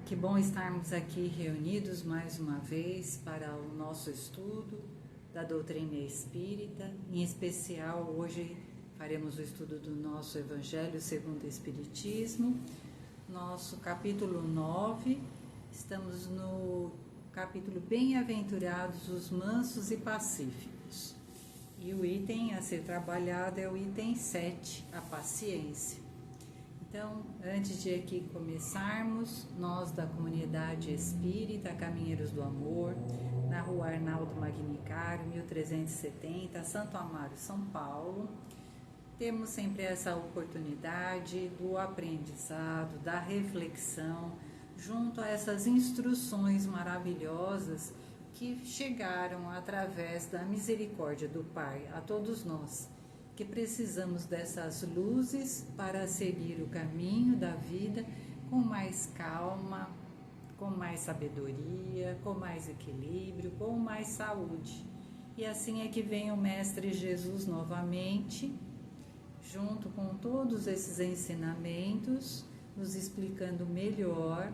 Que bom estarmos aqui reunidos mais uma vez para o nosso estudo da doutrina espírita. Em especial, hoje faremos o estudo do nosso Evangelho segundo o Espiritismo, nosso capítulo 9. Estamos no capítulo Bem-aventurados os mansos e pacíficos. E o item a ser trabalhado é o item 7, a paciência. Então, antes de aqui começarmos, nós da comunidade espírita Caminheiros do Amor, na rua Arnaldo Magnicário, 1370, Santo Amaro, São Paulo, temos sempre essa oportunidade do aprendizado, da reflexão, junto a essas instruções maravilhosas que chegaram através da misericórdia do Pai a todos nós, que precisamos dessas luzes para seguir o caminho da vida com mais calma, com mais sabedoria, com mais equilíbrio, com mais saúde. E assim é que vem o Mestre Jesus novamente, junto com todos esses ensinamentos, nos explicando melhor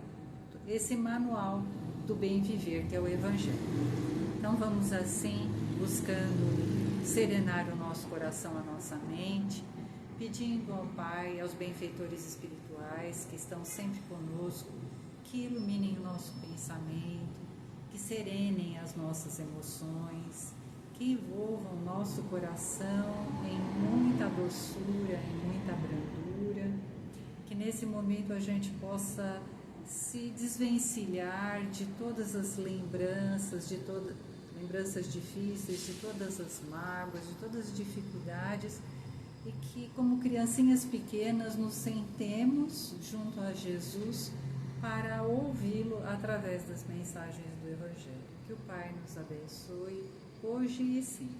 esse manual do bem viver, que é o Evangelho. Então vamos assim, buscando serenar o nosso coração, a nossa mente, pedindo ao Pai, aos benfeitores espirituais que estão sempre conosco, que iluminem o nosso pensamento, que serenem as nossas emoções, que envolvam o nosso coração em muita doçura, em muita brandura, que nesse momento a gente possa se desvencilhar de todas as lembranças, lembranças difíceis, de todas as mágoas, de todas as dificuldades, e que como criancinhas pequenas nos sentemos junto a Jesus para ouvi-lo através das mensagens do Evangelho. Que o Pai nos abençoe hoje e sempre.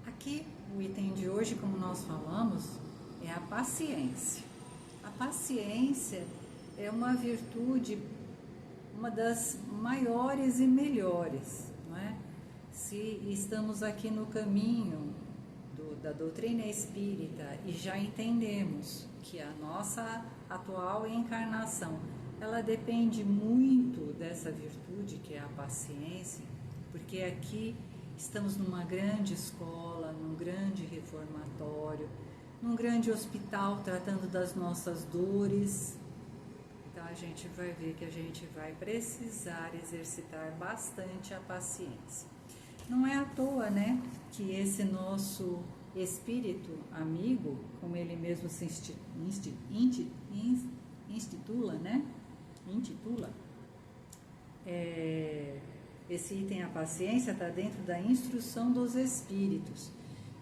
Aqui, o item de hoje, como nós falamos, é a paciência. A paciência é uma virtude, uma das maiores e melhores, não é? Se estamos aqui no caminho da doutrina espírita e já entendemos que a nossa atual encarnação, ela depende muito dessa virtude que é a paciência, porque aqui estamos numa grande escola, num grande reformatório, num grande hospital tratando das nossas dores. Então a gente vai ver que a gente vai precisar exercitar bastante a paciência. Não é à toa, né, que esse nosso espírito amigo, como ele mesmo se intitula, esse item, a paciência, está dentro da instrução dos espíritos.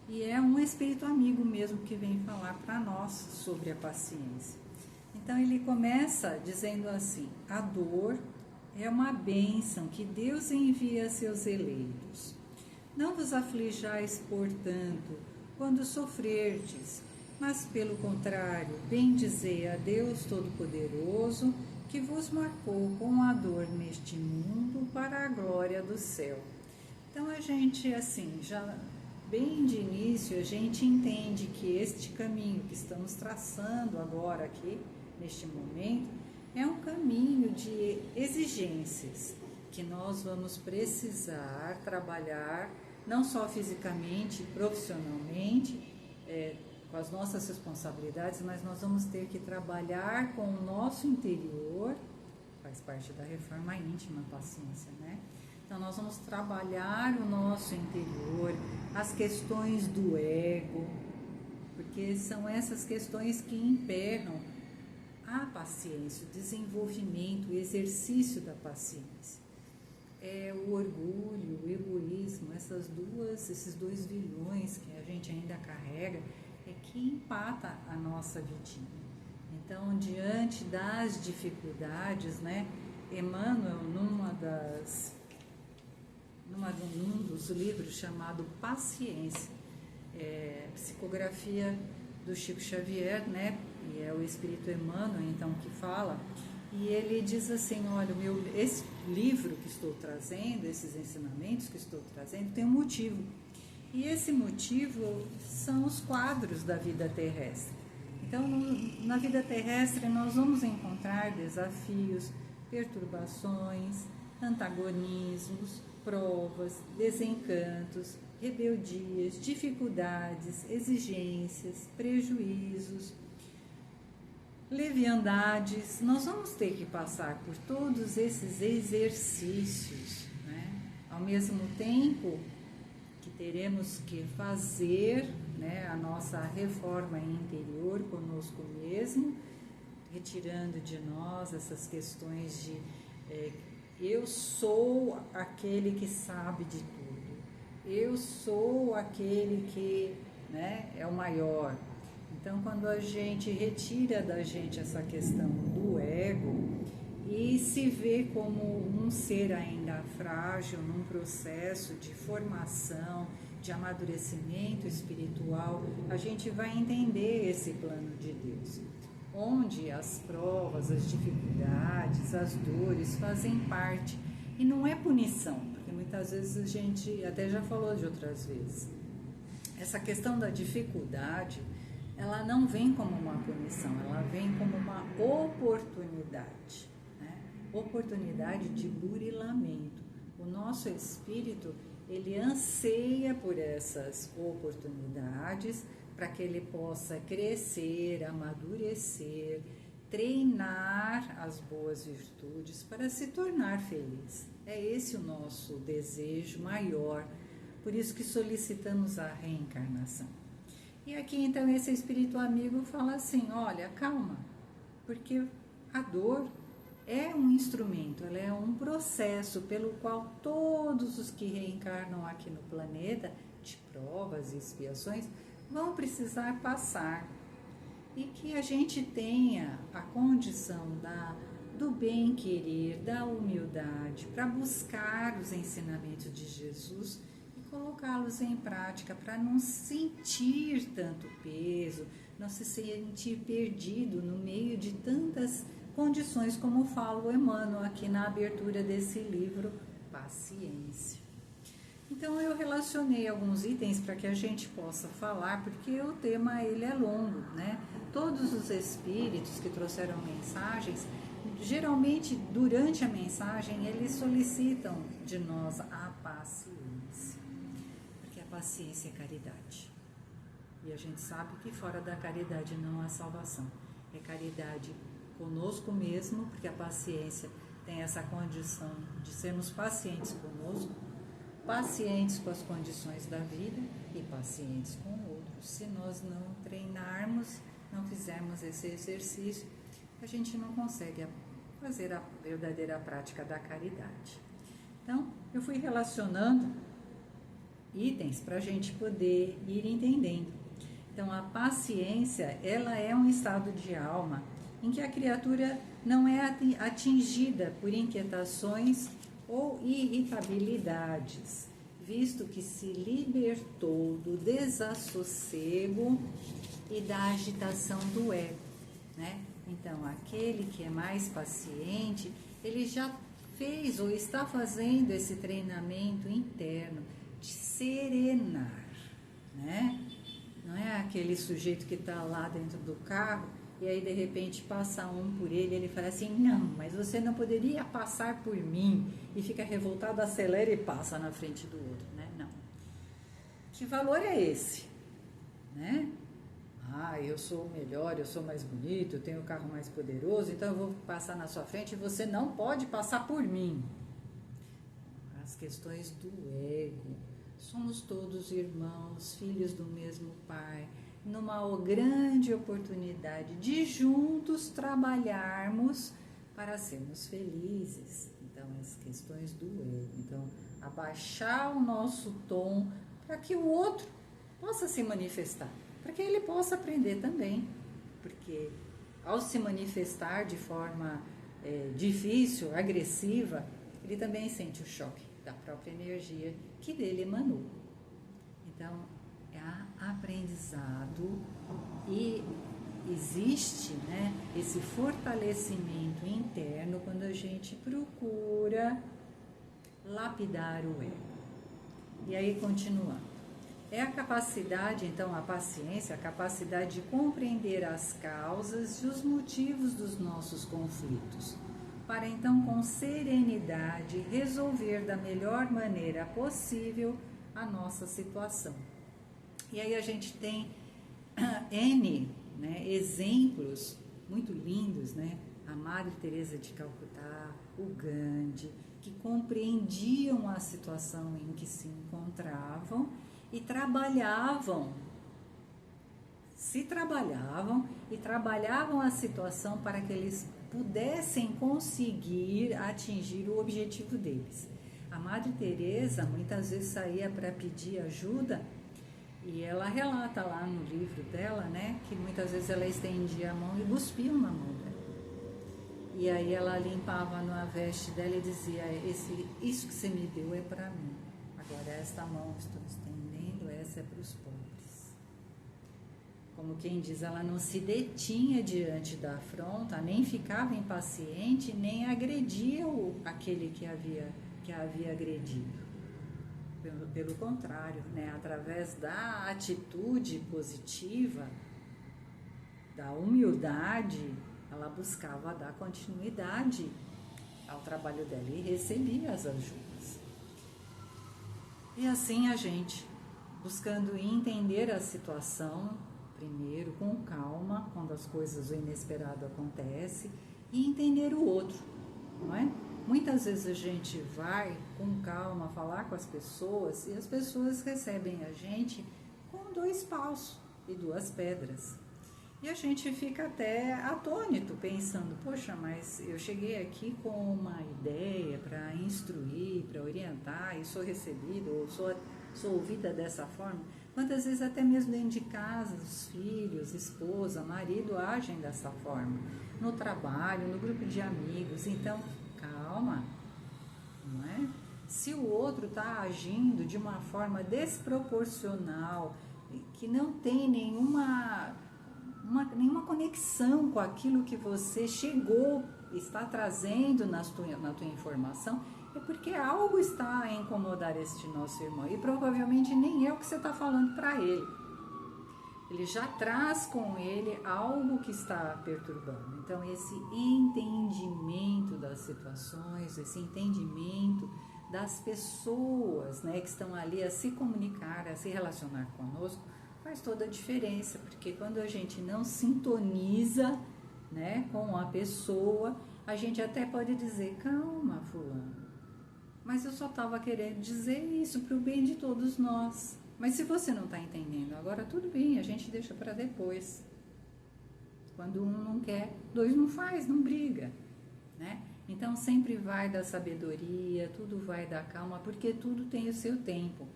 E é um espírito amigo mesmo que vem falar para nós sobre a paciência. Então ele começa dizendo assim: a dor é uma bênção que Deus envia a seus eleitos. Não vos aflijais, portanto, quando sofrerdes, mas pelo contrário, bendizei a Deus Todo-Poderoso, que vos marcou com a dor neste mundo para a glória do céu. Então a gente, assim, já bem de início, a gente entende que este caminho que estamos traçando agora aqui, neste momento, é um caminho de exigências que nós vamos precisar trabalhar, não só fisicamente, profissionalmente, com as nossas responsabilidades, mas nós vamos ter que trabalhar com o nosso interior, faz parte da reforma íntima, a paciência, né? Então nós vamos trabalhar o nosso interior, as questões do ego, porque são essas questões que emperram a paciência, o desenvolvimento, o exercício da paciência. É o orgulho, o egoísmo, esses dois vilões que a gente ainda carrega, é que empata a nossa vidinha. Então, diante das dificuldades, né, Emmanuel, num dos livros chamado Paciência, psicografia do Chico Xavier, né, e é o Espírito Emmanuel, então, que fala, e ele diz assim: olha, esse livro que estou trazendo, esses ensinamentos que estou trazendo, tem um motivo, e esse motivo são os quadros da vida terrestre. Então, na vida terrestre, nós vamos encontrar desafios, perturbações, antagonismos, provas, desencantos, rebeldias, dificuldades, exigências, prejuízos, leviandades. Nós vamos ter que passar por todos esses exercícios, né? Ao mesmo tempo que teremos que fazer, né, a nossa reforma interior conosco mesmo, retirando de nós essas questões de eu sou aquele que sabe de tudo, eu sou aquele que, né, é o maior. Então, quando a gente retira da gente essa questão do ego e se vê como um ser ainda frágil, num processo de formação, de amadurecimento espiritual, a gente vai entender esse plano de Deus, onde as provas, as dificuldades, as dores fazem parte. E não é punição, porque muitas vezes a gente até já falou de outras vezes. Essa questão da dificuldade, ela não vem como uma punição, ela vem como uma oportunidade, né? Oportunidade de burilamento. O nosso espírito, ele anseia por essas oportunidades para que ele possa crescer, amadurecer, treinar as boas virtudes para se tornar feliz. É esse o nosso desejo maior, por isso que solicitamos a reencarnação. E aqui então esse espírito amigo fala assim, olha, calma, porque a dor é um instrumento, ela é um processo pelo qual todos os que reencarnam aqui no planeta, de provas e expiações, vão precisar passar. E que a gente tenha a condição do bem-querer, da humildade, para buscar os ensinamentos de Jesus e colocá-los em prática, para não sentir tanto peso, não se sentir perdido no meio de tantas condições, como fala o Emmanuel aqui na abertura desse livro, Paciência. Então eu relacionei alguns itens para que a gente possa falar, porque o tema ele é longo, né? Todos os espíritos que trouxeram mensagens, geralmente durante a mensagem eles solicitam de nós a paciência, porque a paciência é caridade. E a gente sabe que fora da caridade não há salvação. É caridade conosco mesmo, porque a paciência tem essa condição de sermos pacientes conosco, pacientes com as condições da vida e pacientes com outros. Se nós não treinarmos, não fizermos esse exercício, a gente não consegue fazer a verdadeira prática da caridade. Então, eu fui relacionando itens para a gente poder ir entendendo. Então, a paciência, ela é um estado de alma em que a criatura não é atingida por inquietações ou irritabilidades, visto que se libertou do desassossego e da agitação do ego, né? Então, aquele que é mais paciente, ele já fez ou está fazendo esse treinamento interno de serenar, né? Não é aquele sujeito que está lá dentro do carro e aí de repente passa um por ele, ele fala assim, não, mas você não poderia passar por mim, e fica revoltado, acelera e passa na frente do outro, né? Não. Que valor é esse, né? Ah, eu sou o melhor, eu sou mais bonito, eu tenho o carro mais poderoso, então eu vou passar na sua frente e você não pode passar por mim. As questões do ego. Somos todos irmãos, filhos do mesmo Pai, numa grande oportunidade de juntos trabalharmos para sermos felizes. Então, as questões do ego. Então, abaixar o nosso tom para que o outro possa se manifestar, para que ele possa aprender também. Porque ao se manifestar de forma difícil, agressiva, ele também sente o choque da própria energia que dele emanou. Então, há aprendizado e existe, né, esse fortalecimento interno quando a gente procura lapidar o ego. E aí, continuando. É a capacidade, então, a paciência, a capacidade de compreender as causas e os motivos dos nossos conflitos, para então, com serenidade, resolver da melhor maneira possível a nossa situação. E aí a gente tem N, né, exemplos muito lindos, né? A Madre Teresa de Calcutá, o Gandhi, que compreendiam a situação em que se encontravam e trabalhavam a situação para que eles pudessem conseguir atingir o objetivo deles. A Madre Teresa muitas vezes saía para pedir ajuda e ela relata lá no livro dela, né, que muitas vezes ela estendia a mão e cuspiam na mão dela. E aí ela limpava na veste dela e dizia: isso que você me deu é para mim. Agora esta mão que estou estendendo, essa é para os pobres. Como quem diz, ela não se detinha diante da afronta, nem ficava impaciente, nem agredia aquele que havia agredido. Pelo contrário, né, através da atitude positiva, da humildade, ela buscava dar continuidade ao trabalho dela e recebia as ajudas. E assim a gente, buscando entender a situação, primeiro com calma, quando as coisas, o inesperado acontece, e entender o outro, não é? Muitas vezes a gente vai com calma falar com as pessoas e as pessoas recebem a gente com 2 paus e 2 pedras. E a gente fica até atônito, pensando: poxa, mas eu cheguei aqui com uma ideia para instruir, para orientar, e sou recebido, ou sou ouvida dessa forma. Quantas vezes até mesmo dentro de casa, os filhos, esposa, marido agem dessa forma, no trabalho, no grupo de amigos. Então, calma, não é? Se o outro está agindo de uma forma desproporcional, que não tem nenhuma conexão com aquilo que você está trazendo na tua informação, é porque algo está a incomodar este nosso irmão, e provavelmente nem é o que você está falando para ele. Ele já traz com ele algo que está perturbando. Então, esse entendimento das situações, esse entendimento das pessoas, né, que estão ali a se comunicar, a se relacionar conosco, faz toda a diferença, porque quando a gente não sintoniza, né, com a pessoa, a gente até pode dizer: calma, fulano, mas eu só estava querendo dizer isso para o bem de todos nós. Mas se você não está entendendo agora, tudo bem, a gente deixa para depois. Quando um não quer, 2 não faz, não briga, né? Então sempre vai da sabedoria, tudo vai da calma, porque tudo tem o seu tempo,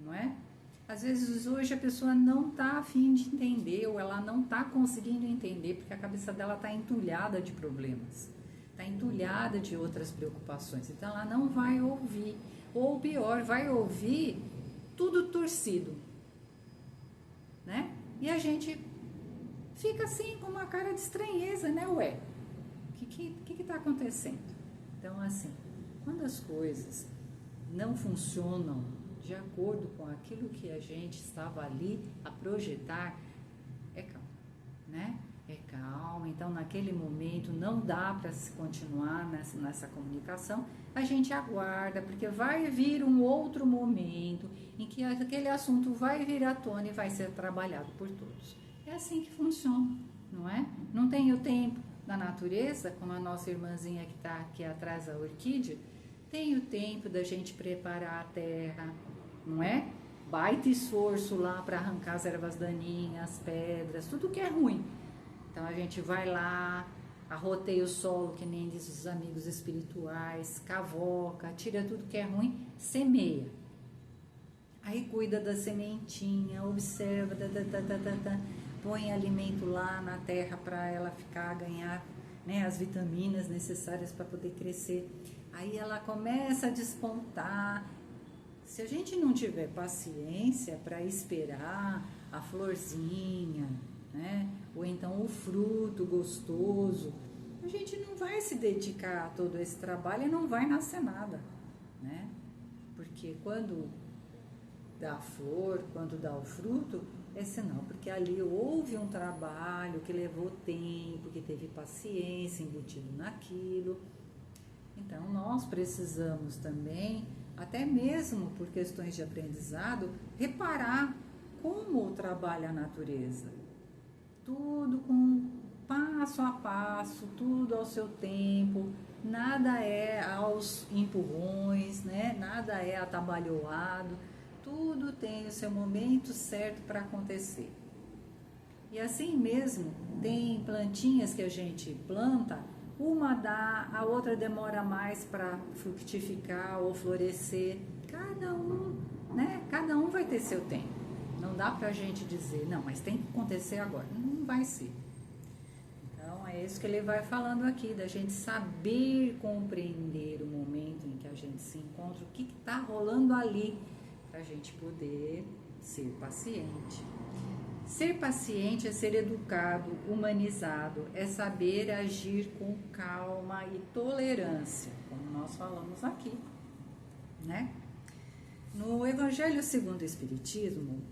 não é? Às vezes hoje a pessoa não está a fim de entender, ou ela não está conseguindo entender, porque a cabeça dela está entulhada de problemas, está entulhada de outras preocupações, então ela não vai ouvir, ou pior, vai ouvir tudo torcido, né? E a gente fica assim com uma cara de estranheza, né? Ué, o que está acontecendo? Então, assim, quando as coisas não funcionam de acordo com aquilo que a gente estava ali a projetar, é calma, né? É calma. Então, naquele momento não dá para se continuar nessa comunicação, a gente aguarda, porque vai vir um outro momento em que aquele assunto vai vir à tona e vai ser trabalhado por todos. É assim que funciona, não é? Não tem o tempo da natureza, como a nossa irmãzinha que está aqui atrás da orquídea, tem o tempo da gente preparar a terra, não é? Baita esforço lá para arrancar as ervas daninhas, as pedras, tudo que é ruim. Então a gente vai lá, arroteia o solo, que nem diz os amigos espirituais, cavoca, tira tudo que é ruim, semeia. Aí cuida da sementinha, observa, põe alimento lá na terra para ela ganhar, né, as vitaminas necessárias para poder crescer. Aí ela começa a despontar. Se a gente não tiver paciência para esperar a florzinha, né, ou então o fruto gostoso, a gente não vai se dedicar a todo esse trabalho e não vai nascer nada, né? Porque quando dá a flor, quando dá o fruto, é sinal, porque ali houve um trabalho que levou tempo, que teve paciência embutido naquilo. Então, nós precisamos também, até mesmo por questões de aprendizado, reparar como trabalha a natureza. Tudo com passo a passo, tudo ao seu tempo, nada é aos empurrões, né? Nada é atabalhoado, tudo tem o seu momento certo para acontecer. E assim mesmo, tem plantinhas que a gente planta, uma dá, a outra demora mais para frutificar ou florescer. Cada um, né? Cada um vai ter seu tempo. Não dá para a gente dizer, não, mas tem que acontecer agora. Não vai ser. Então, é isso que ele vai falando aqui, da gente saber compreender o momento em que a gente se encontra, o que está rolando ali, para a gente poder ser paciente. Ser paciente é ser educado, humanizado, é saber agir com calma e tolerância, como nós falamos aqui, né? No Evangelho segundo o Espiritismo,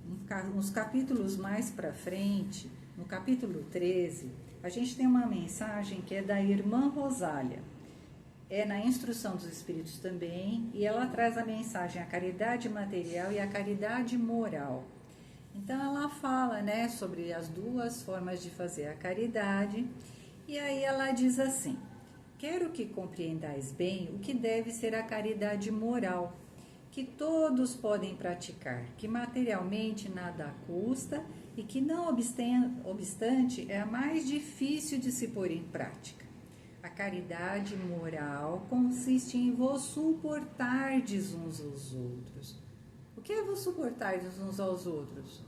uns capítulos mais para frente, no capítulo 13, a gente tem uma mensagem que é da irmã Rosália. É na Instrução dos Espíritos também, e ela traz a mensagem a caridade material e a caridade moral. Então ela fala, né, sobre as duas formas de fazer a caridade, e aí ela diz assim: quero que compreendais bem o que deve ser a caridade moral, que todos podem praticar, que materialmente nada custa e que não obstante é a mais difícil de se pôr em prática. A caridade moral consiste em vos suportardes uns aos outros. O que é vos suportardes uns aos outros?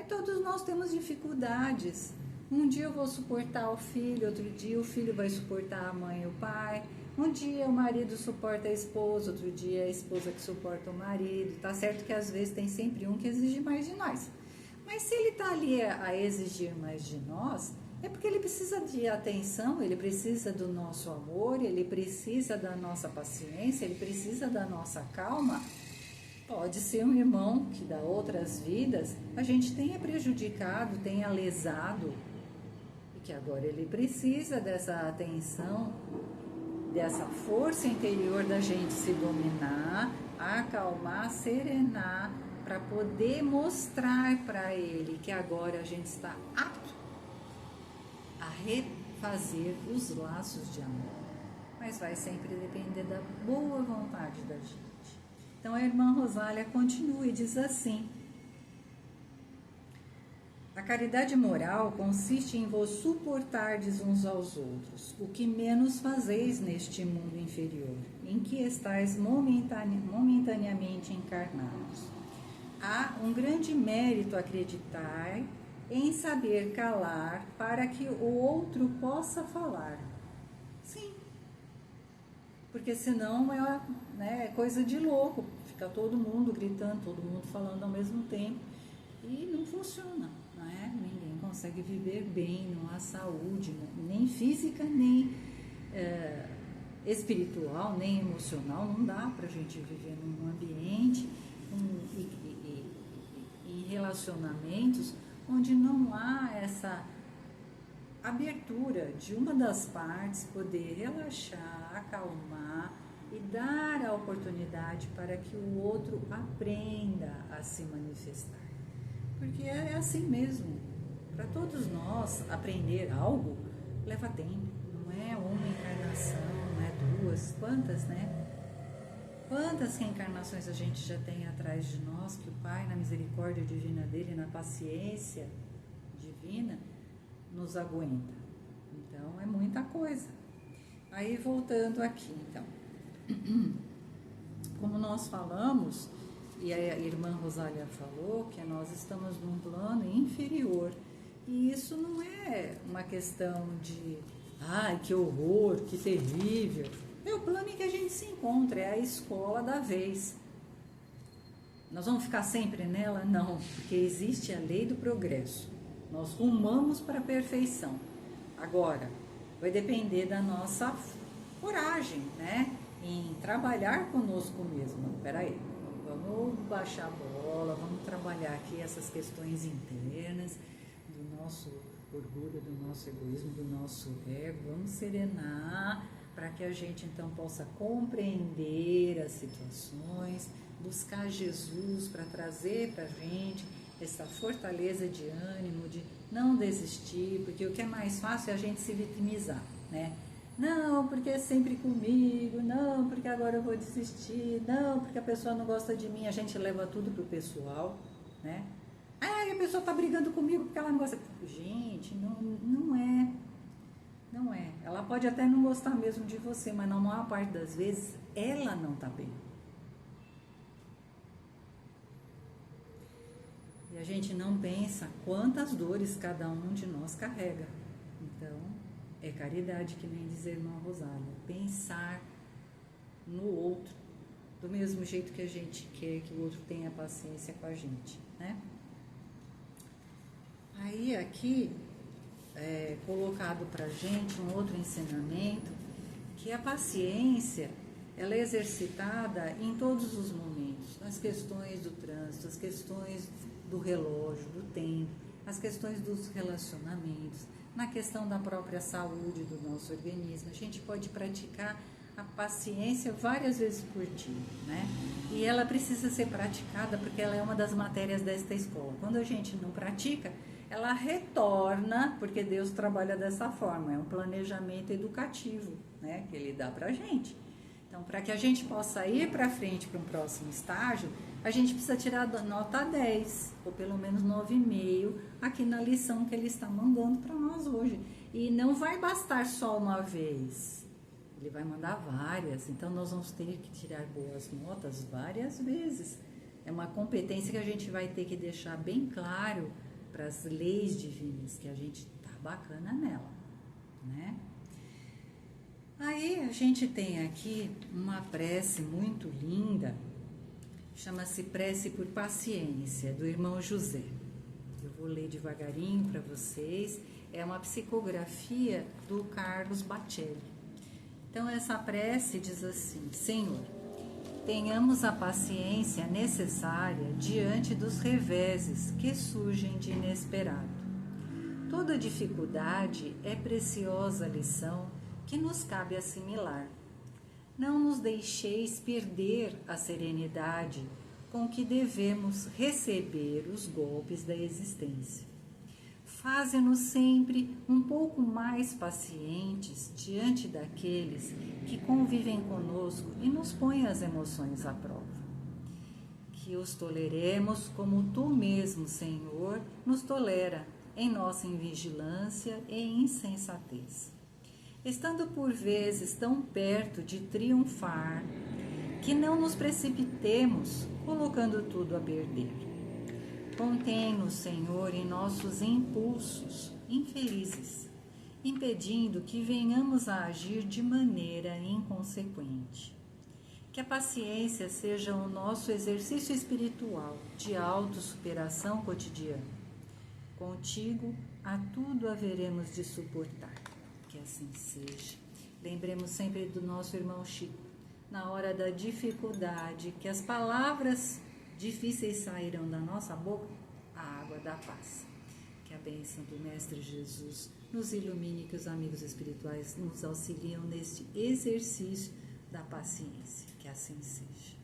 Todos nós temos dificuldades. Um dia eu vou suportar o filho, outro dia o filho vai suportar a mãe e o pai. Um dia o marido suporta a esposa, outro dia é a esposa que suporta o marido. Tá certo que às vezes tem sempre um que exige mais de nós. Mas se ele está ali a exigir mais de nós, é porque ele precisa de atenção, ele precisa do nosso amor, ele precisa da nossa paciência, ele precisa da nossa calma. Pode ser um irmão que dá outras vidas a gente tenha prejudicado, tenha lesado, e que agora ele precisa dessa atenção, dessa força interior da gente se dominar, acalmar, serenar, para poder mostrar para ele que agora a gente está apto a refazer os laços de amor. Mas vai sempre depender da boa vontade da gente. Então a irmã Rosália continua e diz assim: a caridade moral consiste em vos suportardes uns aos outros, o que menos fazeis neste mundo inferior, em que estáis momentaneamente encarnados. Há um grande mérito acreditar em saber calar para que o outro possa falar. Sim, porque senão é coisa de louco, fica todo mundo gritando, todo mundo falando ao mesmo tempo e não funciona, não é? Ninguém consegue viver bem, não há saúde, nem física, nem espiritual, nem emocional. Não dá para a gente viver num ambiente em relacionamentos onde não há essa abertura de uma das partes poder relaxar, acalmar e dar a oportunidade para que o outro aprenda a se manifestar. Porque é assim mesmo. Para todos nós, aprender algo leva tempo. Não é uma encarnação, não é duas. Quantas, né? Quantas reencarnações a gente já tem atrás de nós, que o Pai, na misericórdia divina dele, na paciência divina, nos aguenta. Então, é muita coisa. Aí, voltando aqui, então. Como nós falamos, e a irmã Rosália falou, que nós estamos num plano inferior. E isso não é uma questão de, ai, que horror, que terrível. É o plano em que a gente se encontra, é a escola da vez. Nós vamos ficar sempre nela? Não, porque existe a lei do progresso. Nós rumamos para a perfeição. Agora, vai depender da nossa coragem, né? Em trabalhar conosco mesmo. Peraí, Vamos baixar a bola, vamos trabalhar aqui essas questões internas do nosso orgulho, do nosso egoísmo, do nosso ego. Vamos serenar para que a gente então possa compreender as situações, buscar Jesus para trazer para a gente essa fortaleza de ânimo, de não desistir, porque o que é mais fácil é a gente se vitimizar, né? Não, porque é sempre comigo, não, porque agora eu vou desistir, não, porque a pessoa não gosta de mim, a gente leva tudo pro pessoal, né? Ah, a pessoa tá brigando comigo porque ela não gosta. Gente, não é. Não é. Ela pode até não gostar mesmo de você, mas na maior parte das vezes ela não tá bem. E a gente não pensa quantas dores cada um de nós carrega. Então, é caridade, que nem diz a irmã Rosália, pensar no outro, do mesmo jeito que a gente quer que o outro tenha paciência com a gente, né? Aí aqui é colocado pra gente um outro ensinamento, que a paciência, ela é exercitada em todos os momentos, nas questões do trânsito, as questões do relógio, do tempo, as questões dos relacionamentos, na questão da própria saúde do nosso organismo. A gente pode praticar a paciência várias vezes por dia, né? E ela precisa ser praticada porque ela é uma das matérias desta escola. Quando a gente não pratica, ela retorna, porque Deus trabalha dessa forma, é um planejamento educativo, né, que Ele dá pra gente. Então, para que a gente possa ir para frente para um próximo estágio, a gente precisa tirar nota 10, ou pelo menos 9,5, aqui na lição que Ele está mandando para nós hoje. E não vai bastar só uma vez, Ele vai mandar várias, então nós vamos ter que tirar boas notas várias vezes. É uma competência que a gente vai ter que deixar bem claro para as leis divinas, que a gente tá bacana nela, né? Aí a gente tem aqui uma prece muito linda, chama-se Prece por Paciência, do irmão José. Eu vou ler devagarinho para vocês, é uma psicografia do Carlos Bacelli. Então essa prece diz assim: Senhor, tenhamos a paciência necessária diante dos reveses que surgem de inesperado. Toda dificuldade é preciosa lição que nos cabe assimilar. Não nos deixeis perder a serenidade com que devemos receber os golpes da existência. Faze-nos sempre um pouco mais pacientes diante daqueles que convivem conosco e nos põem as emoções à prova. Que os toleremos como Tu mesmo, Senhor, nos tolera em nossa invigilância e insensatez. Estando por vezes tão perto de triunfar, que não nos precipitemos colocando tudo a perder. Contém-nos, Senhor, em nossos impulsos infelizes, impedindo que venhamos a agir de maneira inconsequente. Que a paciência seja o nosso exercício espiritual de autossuperação cotidiana. Contigo, a tudo haveremos de suportar. Que assim seja. Lembremos sempre do nosso irmão Chico, na hora da dificuldade, que as palavras difíceis sairão da nossa boca, a água da paz. Que a bênção do Mestre Jesus nos ilumine, que os amigos espirituais nos auxiliam neste exercício da paciência. Que assim seja.